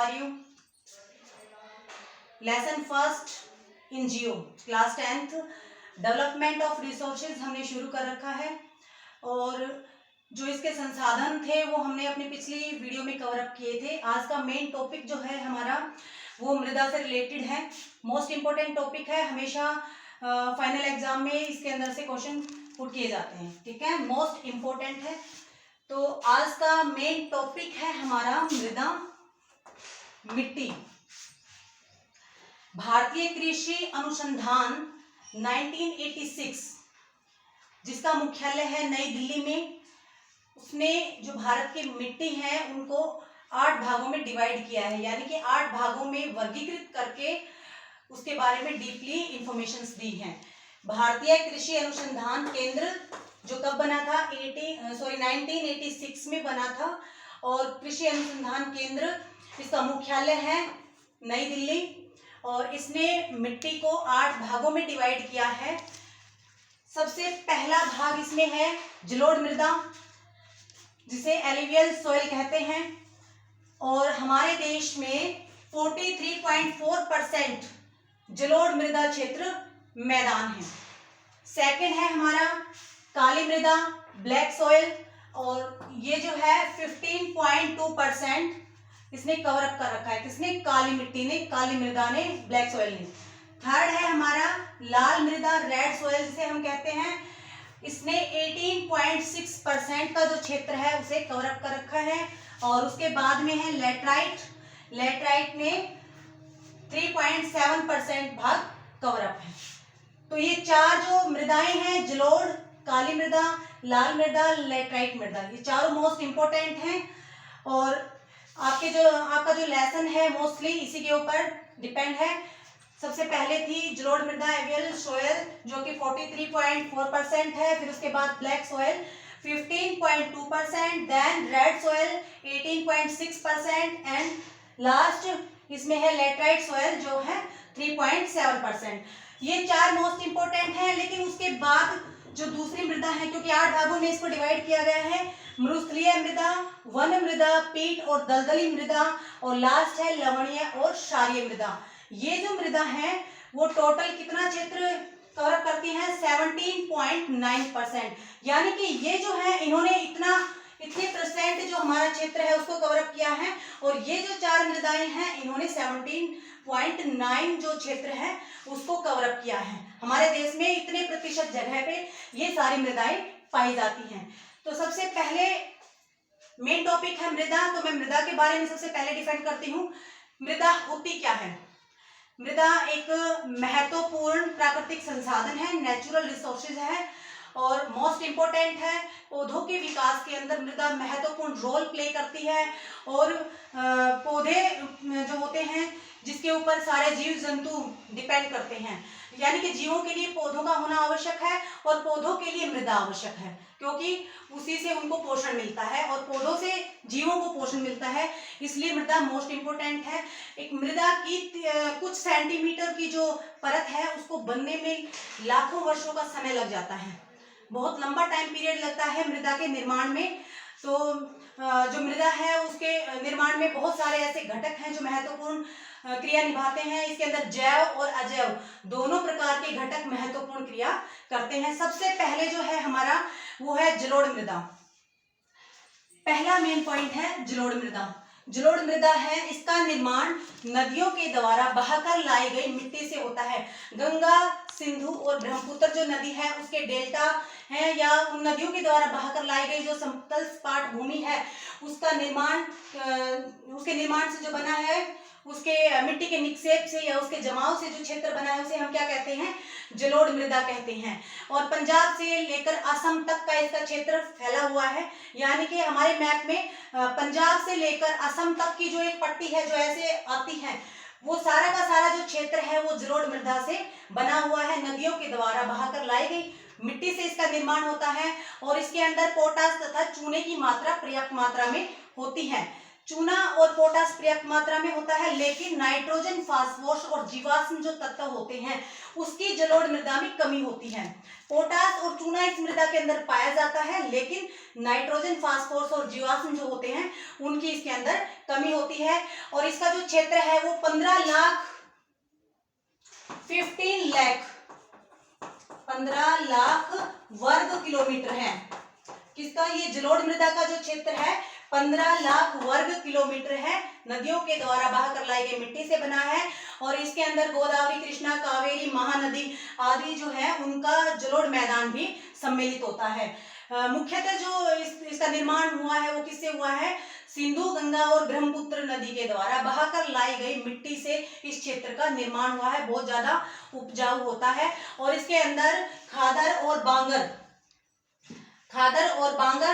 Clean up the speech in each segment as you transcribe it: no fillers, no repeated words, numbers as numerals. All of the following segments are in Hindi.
Are you? Lesson first in geo, class 10th, development of resources हमने शुरू कर रखा है और जो इसके संसाधन थे वो हमने अपनी पिछली वीडियो में कवर अप किए थे। आज का मेन टॉपिक जो है हमारा वो मृदा से रिलेटेड है। मोस्ट इम्पोर्टेंट टॉपिक है, हमेशा फाइनल एग्जाम में इसके अंदर से क्वेश्चन पुट किए जाते हैं, ठीक है, मोस्ट इम्पोर्टेंट है। तो आज का मेन टॉपिक है हमारा मृदा, मिट्टी। भारतीय कृषि अनुसंधान 1986 जिसका मुख्यालय है नई दिल्ली में, उसने जो भारत की मिट्टी है उनको 8 भागों में डिवाइड किया है, यानी कि 8 भागों में वर्गीकृत करके उसके बारे में डीपली इंफॉर्मेशंस दी हैं। भारतीय कृषि अनुसंधान केंद्र जो कब बना था 1986 में बना था और कृषि अनुसंधान केंद्र इसका मुख्यालय है नई दिल्ली और इसने मिट्टी को 8 भागों में डिवाइड किया है। सबसे पहला भाग इसमें है जलोढ़ मृदा जिसे एलुवियल सॉइल कहते हैं और हमारे देश में 43.4% जलोढ़ मृदा क्षेत्र मैदान है। सेकंड है हमारा काली मृदा, ब्लैक सॉइल, और ये जो है 15.2% इसने कवर अप कर रखा है। किसने? काली मिट्टी ने, काली मृदा ने, ब्लैक सॉइल ने। थर्ड है हमारा लाल मृदा, रेड सॉइल जिसे हम कहते हैं, इसने 18.6% का जो क्षेत्र है उसे कवर अप कर रखा है। और उसके बाद में है लेटराइट, लेटराइट ने 3.7% भाग कवर अप है। तो ये 4 जो मृदाएं हैं, जलोढ़, काली मृदा, लाल मृदा, लेटराइट मृदा, ये चारों मोस्ट इंपोर्टेंट हैं और आपका जो लेसन है मोस्टली इसी के ऊपर डिपेंड है। सबसे पहले थी जलोढ़ मृदा, एलुवियल सॉइल जो कि 43.4% है, फिर उसके बाद black soil 15.2%, then red soil 18.6% and last इसमें है लेटराइट सॉइल जो है 3.7%। ये 4 मोस्ट इंपोर्टेंट है। लेकिन उसके बाद जो दूसरी मृदा है, क्योंकि 8 भागों में इसको डिवाइड किया गया है, मृस्थलीय मृदा, वन मृदा, पीट और दलदली मृदा, और लास्ट है लवणीय और क्षारीय मृदा। ये जो मृदा है वो टोटल कितना क्षेत्र कवर अप करती है? 17.9%। यानी कि ये जो है इन्होंने इतने परसेंट जो हमारा क्षेत्र है उसको कवर अप किया है और ये जो 4 मृदाएं हैं इन्होंने 17.9 जो क्षेत्र है उसको कवर अप किया है। हमारे देश में इतने प्रतिशत जगह पे ये सारी मृदाएं पाई जाती हैं। तो सबसे पहले मेन टॉपिक है मृदा। तो मैं मृदा के बारे में सबसे पहले डिफाइन करती हूँ। मृदा होती क्या है? मृदा एक महत्वपूर्ण प्राकृतिक संसाधन है, नेचुरल रिसोर्सेज है और मोस्ट इम्पोर्टेंट है। पौधों के विकास के अंदर मृदा महत्वपूर्ण रोल प्ले करती है और पौधे जो होते हैं जिसके ऊपर सारे जीव जंतु डिपेंड करते हैं, यानी कि जीवों के लिए पौधों का होना आवश्यक है और पौधों के लिए मृदा आवश्यक है, क्योंकि उसी से उनको पोषण मिलता है और पौधों से जीवों को पोषण मिलता है, इसलिए मृदा मोस्ट इम्पोर्टेंट है। एक मृदा की कुछ सेंटीमीटर की जो परत है उसको बनने में लाखों वर्षों का समय लग जाता है, बहुत लंबा टाइम पीरियड लगता है मृदा के निर्माण में। तो जो मृदा है उसके निर्माण में बहुत सारे ऐसे घटक हैं जो महत्वपूर्ण क्रिया निभाते हैं। इसके अंदर जैव और अजैव दोनों प्रकार के घटक महत्वपूर्ण क्रिया करते हैं। सबसे पहले जो है हमारा वो है जलोढ़ मृदा। पहला मेन पॉइंट है जलोढ़ मृदा। जलोढ़ मृदा है, इसका निर्माण नदियों के द्वारा बहाकर लाई गई मिट्टी से होता है। गंगा, सिंधु और ब्रह्मपुत्र जो नदी है उसके डेल्टा है या उन नदियों के द्वारा बहाकर लाई गई जो समतल सपाट भूमि है उसका निर्माण, उसके निर्माण से जो बना है, उसके मिट्टी के निक्षेप से या उसके जमाव से जो क्षेत्र बना है उसे हम क्या कहते हैं? जलोढ़ मृदा कहते हैं। और पंजाब से लेकर असम तक का इसका क्षेत्र फैला हुआ है, यानी कि हमारे मैप में पंजाब से लेकर असम तक की जो एक पट्टी है जो ऐसे आती है वो सारा का सारा जो क्षेत्र है वो जलोढ़ मृदा से बना हुआ है। नदियों के द्वारा बहाकर लाई गई मिट्टी से इसका निर्माण होता है और इसके अंदर पोटास तथा चूने की मात्रा पर्याप्त मात्रा में होती है। चूना और पोटास पर्याप्त मात्रा में होता है, लेकिन नाइट्रोजन, फास्फोरस और जीवाश्म जो तत्व होते हैं उसकी जलोढ़ मृदा में कमी होती है। पोटास और चूना इस मृदा के अंदर पाया जाता है, लेकिन नाइट्रोजन, फास्फोरस और जीवाश्म जो होते हैं उनकी इसके अंदर कमी होती है। और इसका जो क्षेत्र है वो 15 लाख वर्ग किलोमीटर है। किसका? ये जलोढ़ मृदा का जो क्षेत्र है 15 लाख वर्ग किलोमीटर है। नदियों के द्वारा बहाकर लाई गई मिट्टी से बना है। और इसके अंदर गोदावरी, कृष्णा, कावेरी, महानदी आदि जो है उनका जलोढ़ मैदान भी सम्मिलित होता है। मुख्यतः जो इसका निर्माण हुआ है वो किससे हुआ है? सिंधु, गंगा और ब्रह्मपुत्र नदी के द्वारा बहाकर लाई गई मिट्टी से इस क्षेत्र का निर्माण हुआ है। बहुत ज्यादा उपजाऊ होता है। और इसके अंदर खादर और बांगर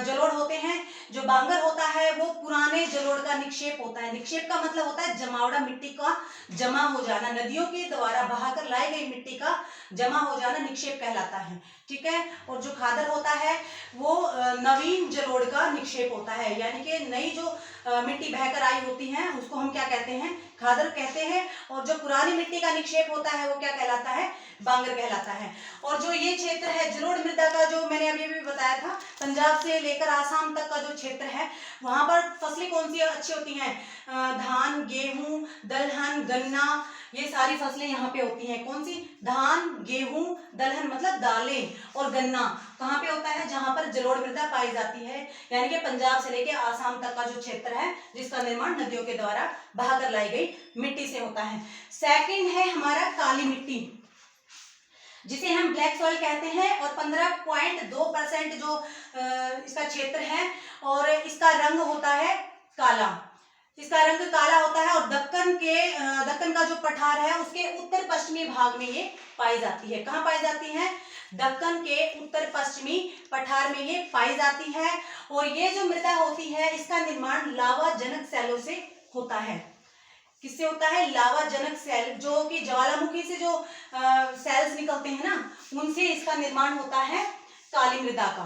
जलोढ़ होते हैं। जो बांगर होता है वो पुराने जलोढ़ का निक्षेप होता है। निक्षेप का मतलब होता है जमावड़ा, मिट्टी का जमा हो जाना। नदियों के द्वारा बहाकर लाई गई मिट्टी का जमा हो जाना निक्षेप कहलाता है। ठीक है। और जो खादर होता है वो नवीन जलोढ़ का निक्षेप होता है, यानी कि नई जो मिट्टी बहकर आई होती है उसको हम क्या कहते हैं? खादर कहते हैं। और जो पुरानी मिट्टी का निक्षेप होता है वो क्या कहलाता है? बांगर कहलाता है। और जो ये क्षेत्र है जलोढ़ मृदा का, जो मैंने अभी भी बताया था, पंजाब से लेकर आसाम तक का जो क्षेत्र है वहां पर फसलें कौन सी अच्छी होती हैं? धान, गेहूं, दलहन, गन्ना, ये सारी फसलें यहाँ पे होती हैं। कौन सी? धान, गेहूं, दलहन मतलब दालें, और गन्ना कहाँ पे होता है? जहां पर जलोढ़ मृदा पाई जाती है, यानी कि पंजाब से लेकर आसाम तक का जो क्षेत्र है जिसका निर्माण नदियों के द्वारा बहाकर लाई गई मिट्टी से होता है। सेकंड है हमारा काली मिट्टी, जिसे हम ब्लैक सॉइल कहते हैं। और 15.2% जो इसका क्षेत्र है और इसका रंग होता है काला। इसका रंग काला होता है। और दक्कन का जो पठार है उसके उत्तर पश्चिमी भाग में ये पाई जाती है। कहाँ पाई जाती है? दक्कन के उत्तर पश्चिमी पठार में ये पाई जाती है। और ये जो मृदा होती है इसका निर्माण लावा जनक सेलों से होता है। किससे होता है? लावा जनक सेल, जो कि ज्वालामुखी से जो सेल्स निकलते हैं ना, उनसे इसका निर्माण होता है काली मृदा का।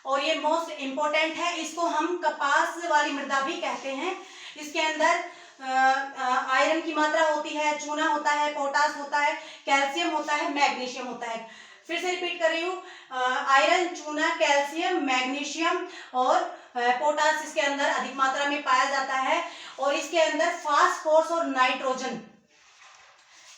और ये मोस्ट इंपॉर्टेंट है, इसको हम कपास वाली मृदा भी कहते हैं। इसके अंदर आयरन की मात्रा होती है, चूना होता है, पोटास होता है, कैल्शियम होता है, मैग्नीशियम होता है। फिर से रिपीट कर रही हूँ, आयरन, चूना, कैल्शियम, मैग्नीशियम और पोटास इसके अंदर अधिक मात्रा में पाया जाता है। और इसके अंदर फास्फोरस और नाइट्रोजन,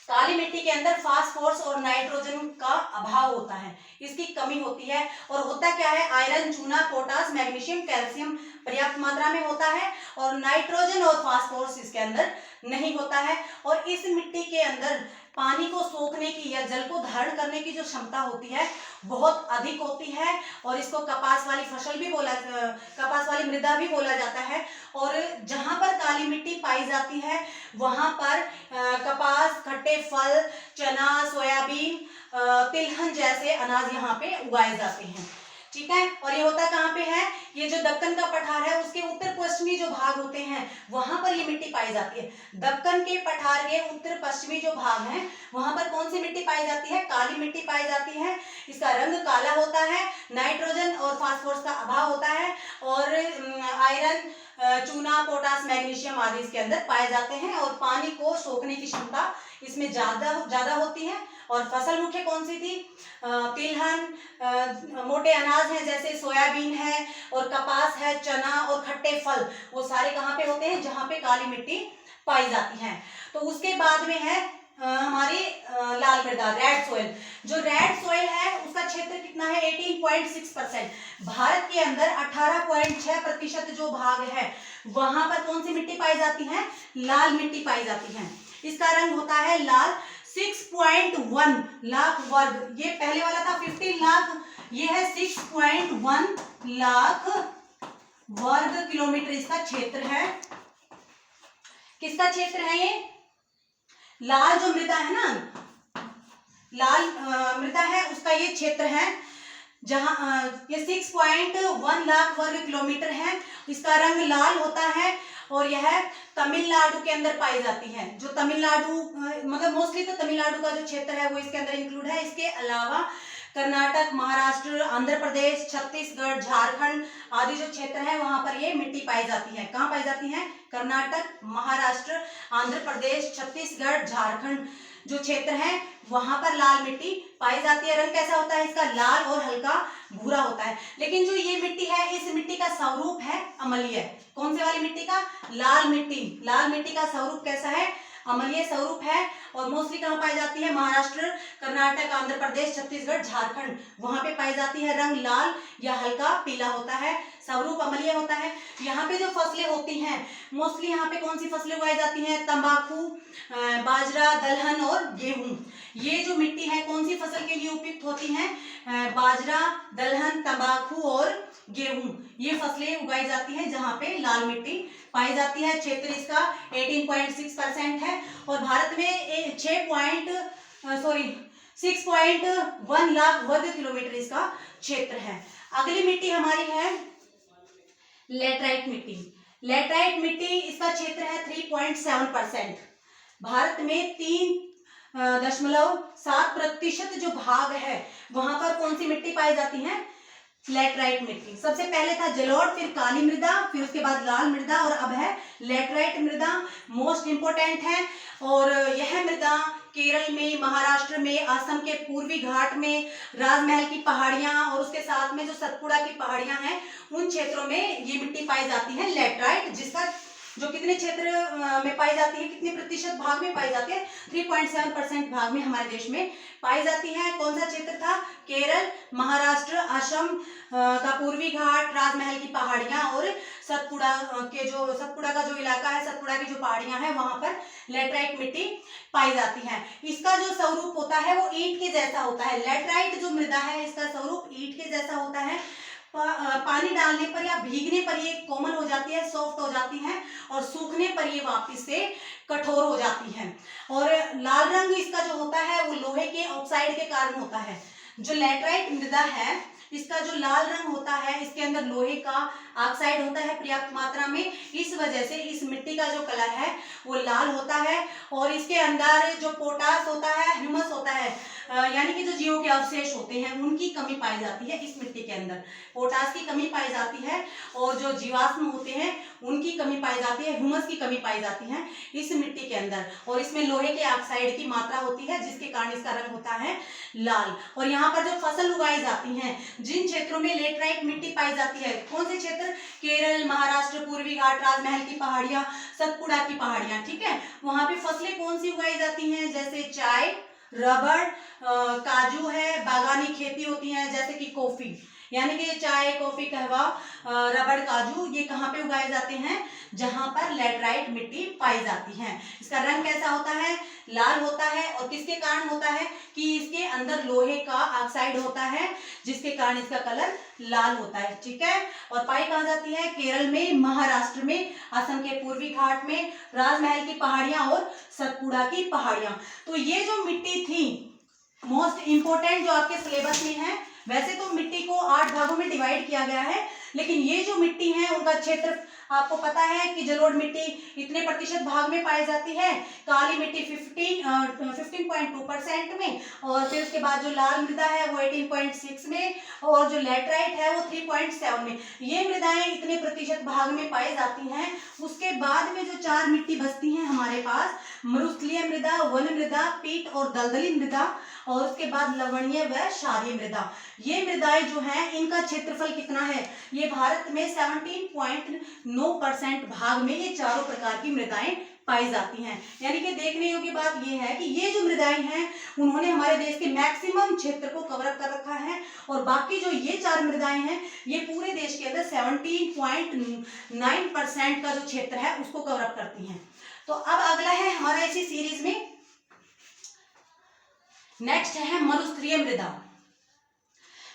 काली मिट्टी के अंदर फास्फोरस और नाइट्रोजन का अभाव होता है, इसकी कमी होती है। और होता क्या है? आयरन, चूना, पोटास, मैग्नीशियम, कैल्शियम पर्याप्त मात्रा में होता है और नाइट्रोजन और फास्फोरस इसके अंदर नहीं होता है। और इस मिट्टी के अंदर पानी को सोखने की या जल को धारण करने की जो क्षमता होती है बहुत अधिक होती है। और इसको कपास वाली फसल भी कपास वाली मृदा भी बोला जाता है। और जहां पर काली मिट्टी पाई जाती है वहां पर कपास, खट्टे फल, चना, सोयाबीन, तिलहन जैसे अनाज यहाँ पे उगाए जाते हैं। ठीक है। और ये होता कहाँ पे है? ये जो दक्कन का पठार है उसके उत्तर पश्चिमी जो भाग होते हैं वहां पर ये मिट्टी पाई जाती है। दक्कन के पठार के उत्तर पश्चिमी जो भाग हैं वहां पर कौन सी मिट्टी पाई जाती है? काली मिट्टी पाई जाती है। इसका रंग काला होता है, नाइट्रोजन और फास्फोरस का अभाव होता है और आयरन, चूना, पोटास, मैग्नीशियम आदि इसके अंदर पाए जाते हैं। और पानी को सोखने की क्षमता इसमें ज्यादा होती है। और फसल मुख्य कौन सी थी? तिलहन, मोटे अनाज हैं जैसे सोयाबीन है और कपास है, चना और खट्टे फल, वो सारे कहाँ पे होते हैं? जहाँ पे काली मिट्टी पाई जाती है। तो उसके बाद में है हमारी लाल मृदा, रेड सोइल। जो रेड सोइल है उसका क्षेत्र कितना है? 18.6%। भारत के अंदर 18.6% जो भाग है वहां पर कौन सी मिट्टी पाई जाती है? लाल मिट्टी पाई जाती है। इसका रंग होता है लाल। 6.1 लाख वर्ग, ये पहले वाला था 15 लाख, ये है 6.1 लाख वर्ग किलोमीटर इसका क्षेत्र है। किसका क्षेत्र है ये? लाल जो मृदा है ना, लाल मृदा है उसका ये क्षेत्र है, जहां ये 6.1 लाख वर्ग किलोमीटर है। इसका रंग लाल होता है और यह तमिलनाडु के अंदर पाई जाती है। जो तमिलनाडु मतलब मोस्टली तो तमिलनाडु का जो क्षेत्र है वो इसके अंदर इंक्लूड है। इसके अलावा कर्नाटक, महाराष्ट्र, आंध्र प्रदेश, छत्तीसगढ़, झारखंड आदि जो क्षेत्र है वहां पर ये मिट्टी पाई जाती है। कहाँ पाई जाती है? कर्नाटक, महाराष्ट्र, आंध्र प्रदेश, छत्तीसगढ़, झारखंड जो क्षेत्र है वहां पर लाल मिट्टी पाई जाती है। रंग कैसा होता है इसका? लाल और हल्का भूरा होता है। लेकिन जो ये मिट्टी है, इस मिट्टी का स्वरूप है अम्लीय। कौन से वाली मिट्टी का? लाल मिट्टी। लाल मिट्टी का स्वरूप कैसा है? अम्लीय स्वरूप है। और मोस्टली कहाँ पाई जाती है? महाराष्ट्र, कर्नाटक, आंध्र प्रदेश, छत्तीसगढ़, झारखंड वहां पे पाई जाती है। रंग लाल या हल्का पीला होता है, स्वरूप अम्लीय होता है। यहाँ पे जो फसलें होती हैं मोस्टली यहाँ पे कौन सी फसलें उगाई जाती हैं? तंबाकू, बाजरा, दलहन और गेहूं। ये जो मिट्टी है कौन सी फसल के लिए उपयुक्त होती हैं? बाजरा, दलहन, तंबाकू और गेहूं ये फसलें उगाई जाती हैं जहाँ पे लाल मिट्टी पाई जाती है। क्षेत्र इसका 18.6% है और भारत में 6.1 लाख वर्ग किलोमीटर इसका क्षेत्र है। अगली मिट्टी हमारी है लेटराइट मिट्टी। लेटराइट मिट्टी इसका क्षेत्र है 3.7%। भारत में 3.7% जो भाग है वहां पर कौन सी मिट्टी पाई जाती है? लेटराइट मिट्टी। सबसे पहले था जलोढ़, फिर काली मृदा, फिर उसके बाद लाल मृदा और अब है लेटराइट मृदा। मोस्ट इंपोर्टेंट है और यह मृदा केरल में, महाराष्ट्र में, असम के पूर्वी घाट में, राजमहल की पहाड़ियां और उसके साथ में जो सतपुड़ा की पहाड़ियां हैं उन क्षेत्रों में ये मिट्टी पाई जाती है लेटराइट, जिसका जो कितने क्षेत्र में पाई जाती है, कितने प्रतिशत भाग में पाई जाती है? 3.7% भाग में हमारे देश में पाई जाती है। कौन सा क्षेत्र था? केरल, महाराष्ट्र, असम का पूर्वी घाट, राजमहल की पहाड़ियां और सतपुड़ा का जो इलाका है, सतपुड़ा की जो पहाड़ियां हैं वहां पर लेटराइट मिट्टी पाई जाती है। इसका जो स्वरूप होता है वो ईंट के जैसा होता है। लेटराइट जो मृदा है इसका स्वरूप ईंट के जैसा होता है। पानी डालने पर या भीगने पर ये कोमल हो जाती है, सॉफ्ट हो जाती है और सूखने पर ये वापस से कठोर हो जाती है। और लाल रंग इसका जो होता है वो लोहे के ऑक्साइड के कारण होता है। जो लेटराइट मृदा है इसका जो लाल रंग होता है इसके अंदर लोहे का ऑक्साइड होता है पर्याप्त मात्रा में। इस वजह से इस मिट्टी का जो कलर है वो लाल होता है और इसके अंदर जो पोटास होता है, ह्यूमस होता है, यानी कि जो जीवों के अवशेष होते हैं उनकी कमी पाई जाती है। इस मिट्टी के अंदर पोटास की कमी पाई जाती है और जो जीवाश्म होते हैं उनकी कमी पाई जाती है, ह्यूमस की कमी पाई जाती है इस मिट्टी के अंदर। और इसमें लोहे के ऑक्साइड की मात्रा होती है जिसके कारण इसका रंग होता है लाल। और यहाँ पर जो फसल उगाई जाती है, जिन क्षेत्रों में लेटराइट मिट्टी पाई जाती है, कौन से क्षेत्र? केरल, महाराष्ट्र, पूर्वी घाट, राजमहल की पहाड़ियां, सतपुड़ा की पहाड़ियां, ठीक है। वहां पे फसलें कौन सी उगाई जाती हैं? जैसे चाय, रबड़, काजू है, बागानी खेती होती है जैसे कि कॉफी, यानी कि चाय, कॉफी, कहवा, रबड़, काजू ये कहाँ पे उगाए जाते हैं? जहां पर लेटराइट मिट्टी पाई जाती है। इसका रंग कैसा होता है? लाल होता है। और किसके कारण होता है? कि इसके अंदर लोहे का ऑक्साइड होता है जिसके कारण इसका कलर लाल होता है, ठीक है। और पाई कहाँ जाती है? केरल में, महाराष्ट्र में, असम के पूर्वी घाट में, राजमहल की पहाड़ियां और सतपुड़ा की पहाड़ियां। तो ये जो मिट्टी थी मोस्ट इंपोर्टेंट जो आपके सिलेबस में है, वैसे तो मिट्टी को 8 भागों में डिवाइड किया गया है, लेकिन ये जो मिट्टी है उनका क्षेत्र आपको पता है कि जलोढ़ मिट्टी इतने प्रतिशत भाग में पाई जाती है, काली मिट्टी 15.2% में, और फिर उसके बाद जो लाल मृदा है वो 18.6 में, और जो लेटराइट है वो 3.7 में। ये मृदाएं इतने प्रतिशत भाग में पाई जाती हैं। उसके बाद में जो 4 मिट्टी बचती हैं हमारे पास, मरुस्थलीय मृदा, वन मृदा, पीट और दलदली मृदा, और उसके बाद लवणीय व क्षारीय मृदा। ये मृदाएं जो हैं इनका क्षेत्रफल कितना है? ये भारत में 17.9% भाग में ये चारों प्रकार की मृदाएं पाई जाती हैं। यानी कि देखने योग्य बात ये है कि ये जो मृदाएं हैं उन्होंने हमारे देश के मैक्सिमम क्षेत्र को कवर कर रखा है, और बाकी जो ये 4 मृदाएं हैं ये पूरे देश के अंदर 17.9% का जो क्षेत्र है उसको कवर अप करती हैं। तो अब अगला है हमारा इसी सीरीज में नेक्स्ट है मरुस्थलीय मृदा।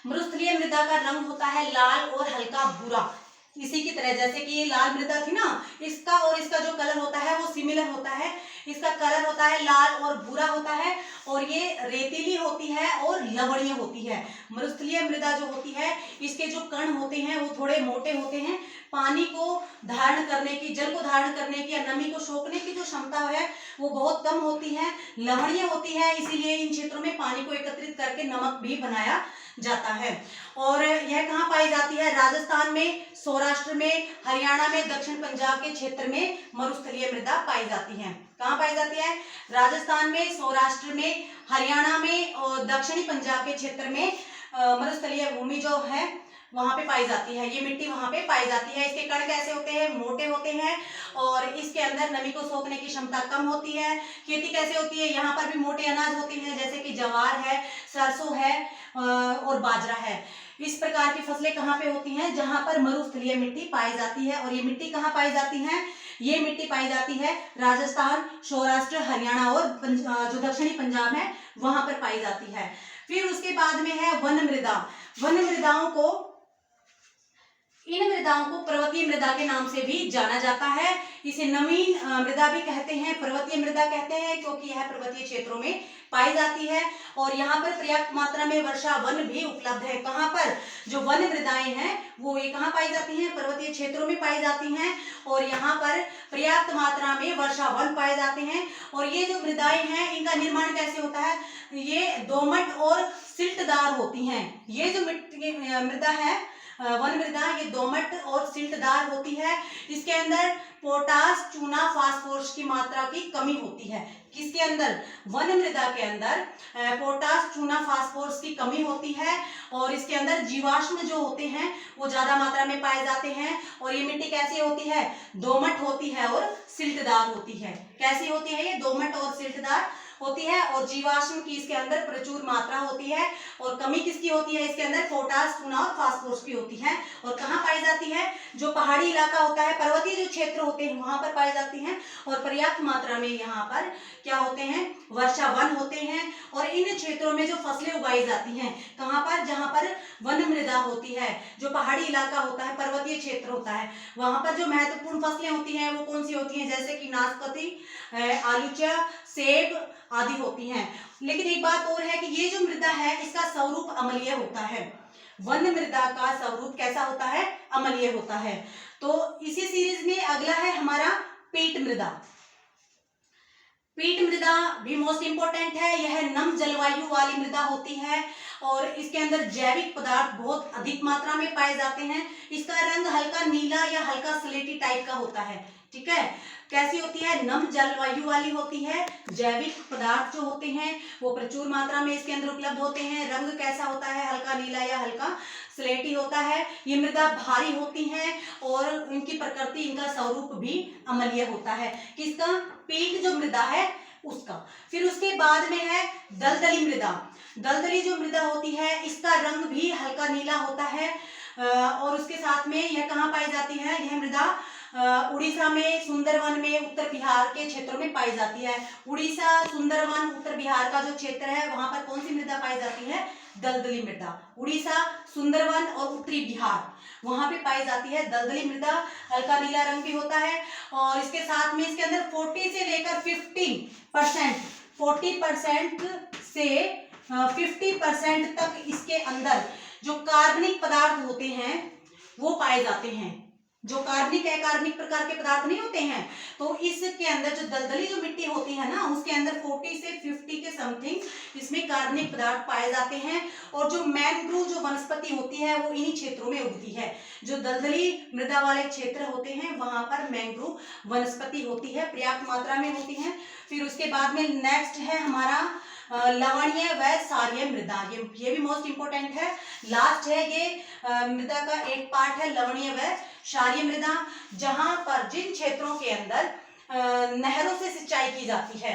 मरुस्थलीय मृदा का रंग होता है लाल और हल्का भूरा, इसी की तरह जैसे कि ये लाल मृदा थी ना, इसका और इसका जो कलर होता है वो सिमिलर होता है। इसका कलर होता है लाल और भूरा होता है, और ये रेतीली होती है और लवणीय होती है। मरुस्थलीय मृदा जो होती है इसके जो कण होते हैं वो थोड़े मोटे होते हैं, पानी को धारण करने की, जल को धारण करने की या नमी को सोखने की जो क्षमता है वो बहुत कम होती है, लवणीय होती है, इसीलिए इन क्षेत्रों में पानी को एकत्रित करके नमक भी बनाया जाता है। और यह कहाँ पाई जाती है? राजस्थान में, सौराष्ट्र में, हरियाणा में, दक्षिण पंजाब के क्षेत्र में मरुस्थलीय मृदा पाई जाती है। कहाँ पाई जाती है? राजस्थान में, सौराष्ट्र में, हरियाणा में और दक्षिणी पंजाब के क्षेत्र में मरुस्थलीय भूमि जो है वहां पे पाई जाती है। ये मिट्टी वहां पे पाई जाती है। इसके कण कैसे होते हैं? मोटे होते हैं और इसके अंदर नमी को सोखने की क्षमता कम होती है। खेती कैसे होती है? यहाँ पर भी मोटे अनाज होते हैं, जैसे कि ज्वार है, सरसों है और बाजरा है। इस प्रकार की फसलें कहाँ पे होती हैं? जहां पर मरुस्थलीय मिट्टी पाई जाती है। और ये मिट्टी कहाँ पाई जाती है? ये मिट्टी पाई जाती है राजस्थान, सौराष्ट्र, हरियाणा और जो दक्षिणी पंजाब है वहां पर पाई जाती है। फिर उसके बाद में है वन मृदा। वन मृदाओं को, इन मृदाओं को पर्वतीय मृदा के नाम से भी जाना जाता है। इसे नवीन मृदा भी कहते हैं, पर्वतीय मृदा कहते हैं, क्योंकि यह पर्वतीय क्षेत्रों में पाई जाती है और यहाँ पर पर्याप्त मात्रा में वर्षा वन भी उपलब्ध है। कहाँ पर? जो वन मृदाएं हैं वो ये कहाँ पाई जाती हैं? पर्वतीय क्षेत्रों में पाई जाती हैं और यहाँ पर पर्याप्त मात्रा में वर्षा वन पाए जाते हैं। और ये जो मृदाएं हैं इनका निर्माण कैसे होता है? ये दोमट और सिल्टदार होती हैं। ये जो मृदा है, वन मृदा, ये दोमट और सिल्टदार होती है। इसके अंदर पोटास, चूना, फास्फोरस की मात्रा की कमी होती है। किसके अंदर? वन मृदा के अंदर पोटास, चूना, फास्फोरस की कमी होती है और इसके अंदर जीवाश्म जो होते हैं वो ज्यादा मात्रा में पाए जाते हैं। और ये मिट्टी कैसी होती है? दोमट होती है और सिल्टदार होती है। कैसी होती है ये? दोमट और सिल्टदार होती है और जीवाश्म की इसके अंदर प्रचुर मात्रा होती है। और कमी किसकी होती है? इसके अंदर पोटास, चूना और फास्फोरस की होती है। और कहाँ पाई जाती है? जो पहाड़ी इलाका होता है, पर्वतीय जो क्षेत्र होते हैं वहां पर पाई जाती हैं और पर्याप्त मात्रा में यहाँ पर क्या होते हैं? वर्षा वन होते हैं। और इन क्षेत्रों में जो फसलें उगाई जाती हैं, कहाँ पर? जहाँ पर वन मृदा होती है, जो पहाड़ी इलाका होता है, पर्वतीय क्षेत्र होता है, वहां पर जो महत्वपूर्ण फसलें होती हैं वो कौन सी होती हैं? जैसे कि नाशपाती, आलूचा, सेब आदि होती हैं। लेकिन एक बात और है कि ये जो मृदा है इसका स्वरूप अम्लीय होता है। वन मृदा का स्वरूप कैसा होता है? अम्लीय होता है। तो इसी सीरीज में अगला है हमारा पीट मृदा। पीट मृदा भी मोस्ट इंपोर्टेंट है। यह नम जलवायु वाली मृदा होती है और इसके अंदर जैविक पदार्थ बहुत अधिक मात्रा में पाए जाते हैं। इसका रंग हल्का नीला या हल्का स्लेटी टाइप का होता है। ठीक है, कैसी होती है? नम जलवायु वाली होती है। जैविक पदार्थ जो होते हैं वो प्रचुर मात्रा में इसके अंदर उपलब्ध होते हैं। रंग कैसा होता है? हल्का नीला या हल्का स्लेटी होता है। ये मृदा भारी होती हैं और इनकी प्रकृति, इनका स्वरूप भी अम्लीय होता है। किसका? पीट जो मृदा है उसका। फिर उसके बाद में है दलदली मृदा। दलदली जो मृदा होती है इसका रंग भी हल्का नीला होता है और उसके साथ में यह कहाँ पाई जाती है? यह मृदा उड़ीसा में, सुंदरवन में, उत्तर बिहार के क्षेत्रों में पाई जाती है। उड़ीसा, सुंदरवन, उत्तर बिहार का जो क्षेत्र है वहां पर कौन सी मृदा पाई जाती है? दलदली मृदा। उड़ीसा, सुंदरवन और उत्तरी बिहार वहां पे पाई जाती है दलदली मृदा। हल्का नीला रंग भी होता है और इसके साथ में इसके अंदर 40 से लेकर 50%, 40% से 50% तक इसके अंदर जो कार्बनिक पदार्थ होते हैं वो पाए जाते हैं। जो कार्बनिक अकार्बनिक प्रकार के पदार्थ नहीं होते हैं, तो इसके अंदर जो दलदली जो मिट्टी होती है ना उसके अंदर 40 से 50 के समथिंग इसमें कार्बनिक पदार्थ पाए जाते हैं। और जो मैंग्रोव जो वनस्पति होती है वो इन्हीं क्षेत्रों में उगती है। जो दलदली मृदा वाले क्षेत्र होते हैं वहां पर मैंग्रोव वनस्पति होती है, पर्याप्त मात्रा में होती है। फिर उसके बाद में नेक्स्ट है हमारा लवणीय व क्षारीय मृदा। ये भी मोस्ट इंपोर्टेंट है। लास्ट है ये मृदा का एक पार्ट है लवणीय व क्षारीय मृदा, जहां पर जिन क्षेत्रों के अंदर नहरों से सिंचाई की जाती है,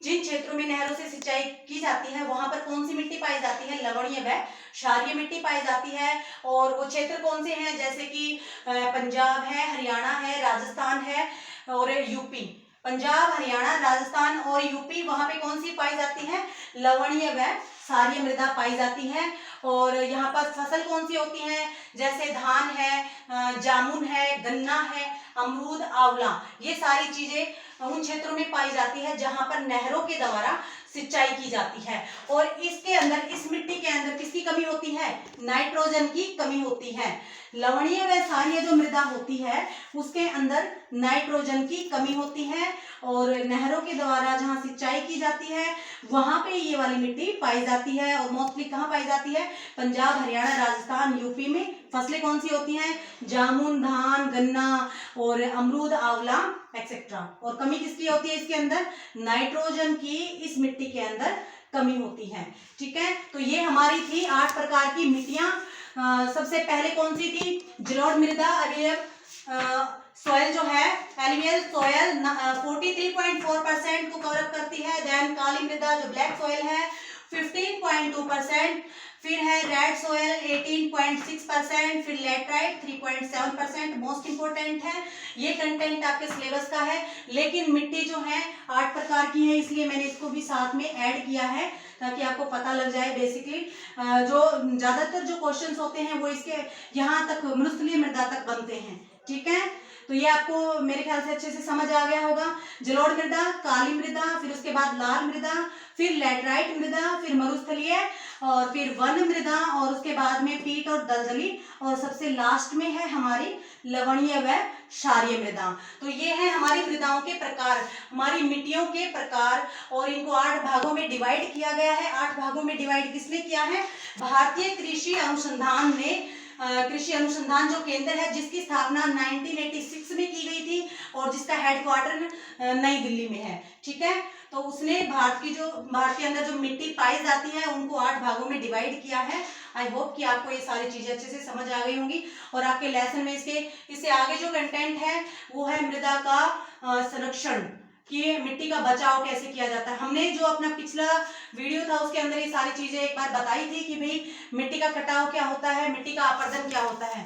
जिन क्षेत्रों में नहरों से सिंचाई की जाती है वहां पर कौन सी मिट्टी पाई जाती है? लवणीय व क्षारीय मिट्टी पाई जाती है। और वो क्षेत्र कौन से हैं? जैसे कि पंजाब है, हरियाणा है, राजस्थान है और यूपी। पंजाब, हरियाणा, राजस्थान और यूपी, वहां पे कौन सी पाई जाती है? लवणीय व क्षारीय मृदा पाई जाती है। और यहाँ पर फसल कौन सी होती है? जैसे धान है, जामुन है, गन्ना है, अमरूद, आंवला, ये सारी चीजें उन क्षेत्रों में पाई जाती है जहां पर नहरों के द्वारा सिंचाई की जाती है। और इसके अंदर, इस मिट्टी के अंदर किसकी कमी होती है? नाइट्रोजन की कमी होती है। लवणीय व क्षारीय जो मृदा होती है उसके अंदर नाइट्रोजन की कमी होती है और नहरों के द्वारा जहाँ सिंचाई की जाती है वहां पे ये वाली मिट्टी पाई जाती है। और मोस्टली कहाँ पाई जाती है? पंजाब, हरियाणा, राजस्थान, यूपी में। फसलें कौन सी होती हैं? जामुन, धान, गन्ना और अमरूद, आंवला एक्सेट्रा। और कमी किसकी होती है इसके अंदर? नाइट्रोजन की इस मिट्टी के अंदर कमी होती है। ठीक है, तो ये हमारी थी 8 प्रकार की मिट्टियां। सबसे पहले कौन सी थी? जलोढ़ मृदा, सॉयल जो है एलुवियल सॉयल 43.4% को कवर अप करती है। देन काली मृदा जो ब्लैक सॉयल है 15.2%, फिर है रेड सॉयल 18.6%, फिर लेटराइट 3.7%। मोस्ट इंपोर्टेंट है, ये कंटेंट आपके सिलेबस का है, लेकिन मिट्टी जो है 8 प्रकार की है, इसलिए मैंने इसको भी साथ में ऐड किया है ताकि आपको पता लग जाए। बेसिकली जो ज्यादातर जो क्वेश्चंस होते हैं वो इसके यहाँ तक मृस्थलीय मृदा तक बनते हैं। ठीक है, तो ये आपको मेरे ख्याल से अच्छे से समझ आ गया होगा। जलोढ़ मृदा, काली मृदा, फिर उसके बाद लाल मृदा, फिर लैटराइट मृदा, फिर मरुस्थलीय और फिर वन मृदा और उसके बाद में पीट और दलदली और सबसे लास्ट में है हमारी लवणीय व क्षारीय मृदा। तो ये है हमारी मृदाओं के प्रकार, हमारी मिट्टियों के प्रकार, और इनको 8 भागों में डिवाइड किया गया है। 8 भागों में डिवाइड किसने किया है? भारतीय कृषि अनुसंधान ने। कृषि अनुसंधान जो केंद्र है जिसकी स्थापना 1986 में की गई थी और जिसका हेडक्वार्टर नई दिल्ली में है। ठीक है, तो उसने भारत के अंदर जो मिट्टी पाई जाती है उनको 8 भागों में डिवाइड किया है। आई होप कि आपको ये सारी चीजें अच्छे से समझ आ गई होंगी और आपके लेसन में इससे आगे जो कंटेंट है वो है मृदा का संरक्षण, कि मिट्टी का बचाव कैसे किया जाता है। हमने जो अपना पिछला वीडियो था उसके अंदर ये सारी चीजें एक बार बताई थी कि भाई मिट्टी का कटाव क्या होता है, मिट्टी का अपरदन क्या होता है।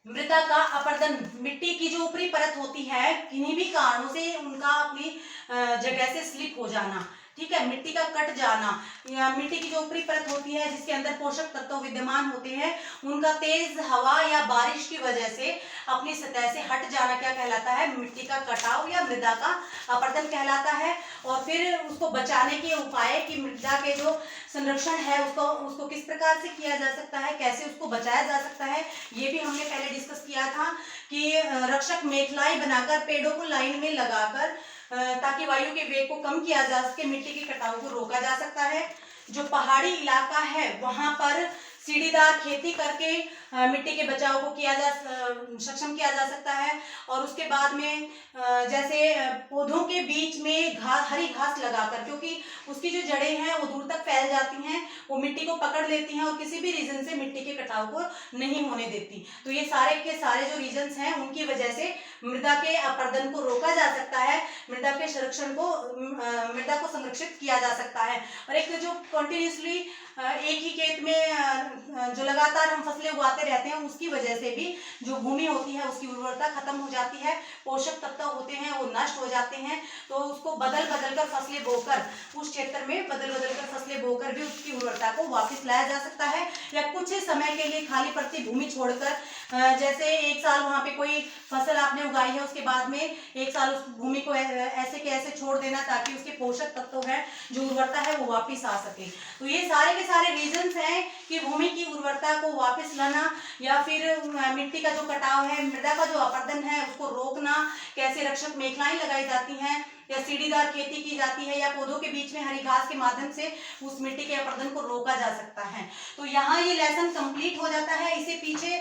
मृदा का अपरदन, मिट्टी की जो ऊपरी परत होती है किन्हीं भी कारणों से उनका अपनी जगह से स्लिप हो जाना, ठीक है, मिट्टी का कट जाना, या मिट्टी की जो ऊपरी परत होती है जिसके अंदर पोषक तत्व विद्यमान होते हैं उनका तेज हवा या बारिश की वजह से अपनी सतह से हट जाना क्या कहलाता है? मिट्टी का कटाव या मृदा का अपरदन कहलाता है। और फिर उसको बचाने के उपाय कि मृदा के जो संरक्षण है उसको किस प्रकार से किया जा सकता है, कैसे उसको बचाया जा सकता है, ये भी हमने पहले डिस्कस किया था कि रक्षक मेखलाई बनाकर पेड़ों को लाइन में लगाकर ताकि वायु के वेग को कम किया जा सके, मिट्टी के कटाव को रोका जा सकता है। जो पहाड़ी इलाका है वहां पर सीढ़ीदार खेती करके मिट्टी के बचाव को सक्षम किया जा सकता है। और उसके बाद में जैसे पौधों के बीच में हरी घास लगाकर, क्योंकि उसकी जो जड़ें हैं वो दूर तक फैल जाती हैं, वो मिट्टी को पकड़ लेती हैं और किसी भी रीजन से मिट्टी के कटाव को नहीं होने देती। तो ये सारे के सारे जो रीजन्स हैं उनकी वजह से मृदा के अपरदन को रोका जा सकता है, मृदा के संरक्षण को मृदा को संरक्षित किया जा सकता है। और एक जो कंटिन्यूसली एक ही खेत में जो लगातार हम फसलें उगाते रहते हैं उसकी वजह से भी जो भूमि होती है उसकी उर्वरता खत्म हो जाती है, पोषक तत्व होते हैं वो नष्ट हो जाते हैं। तो उसको बदल बदल कर फसलें बोकर, उस क्षेत्र में बदल बदल कर फसलें बोकर भी उसकी उर्वरता को वापस लाया जा सकता है। या कुछ समय के लिए खाली पड़ती भूमि छोड़कर, जैसे एक साल वहां पे कोई फसल आपने उगाई है उसके बाद में एक साल उस भूमि को ऐसे के ऐसे छोड़ देना ताकि उसके पोषक तत्व है जो उर्वरता है वो वापस आ सके। तो ये सारे के सारे रीजंस हैं कि भूमि की उर्वरता को वापस लाना या फिर मिट्टी का जो कटाव है, मृदा का जो अपरदन है उसको रोकना, कैसे रक्षक मेखलाएं लगाई जाती हैं या सीढ़ीदार खेती की जाती है या पौधों के बीच में हरी घास के माध्यम से उस मिट्टी के अपरदन को रोका जा सकता है। तो यहाँ ये लेसन कंप्लीट हो जाता है। इसे पीछे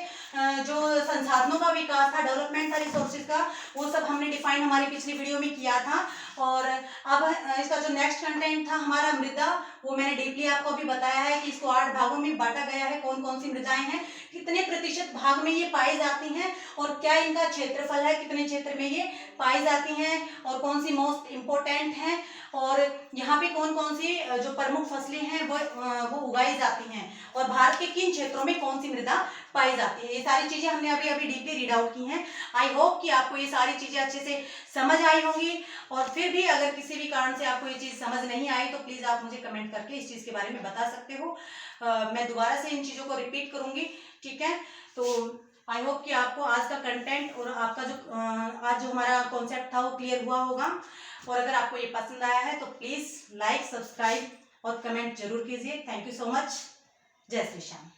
जो संसाधनों का विकास था, डेवलपमेंट था रिसोर्सेज का, वो सब हमने डिफाइन हमारी पिछली वीडियो में किया था। और अब इसका जो नेक्स्ट कंटेंट था हमारा मृदा, वो मैंने डीपली आपको अभी बताया है कि इसको 8 भागों में बांटा गया है। कौन कौन सी मृदाएं हैं, कितने प्रतिशत भाग में ये पाई जाती हैं और क्या इनका क्षेत्रफल है, कितने क्षेत्र में ये पाई जाती हैं और कौन सी मोस्ट इम्पोर्टेंट हैं, और यहाँ पे कौन कौन सी जो प्रमुख फसलें हैं वो उगाई जाती हैं और भारत के किन क्षेत्रों में कौन सी मृदा पाई जाती है। ये सारी चीजें हमने अभी डीपली रीड आउट की हैं। आई होप कि आपको ये सारी चीजें अच्छे से समझ आई होंगी। और फिर भी अगर किसी भी कारण से आपको ये चीज समझ नहीं आई तो प्लीज आप मुझे कमेंट करके इस चीज के बारे में बता सकते हो। मैं दोबारा से इन चीजों को रिपीट करूंगी, ठीक है। तो आई होप कि आपको आज का कंटेंट और आपका जो आज जो हमारा कॉन्सेप्ट था वो क्लियर हुआ होगा। और अगर आपको ये पसंद आया है तो प्लीज लाइक, सब्सक्राइब और कमेंट जरूर कीजिए। Thank you so much. जय श्री श्याम।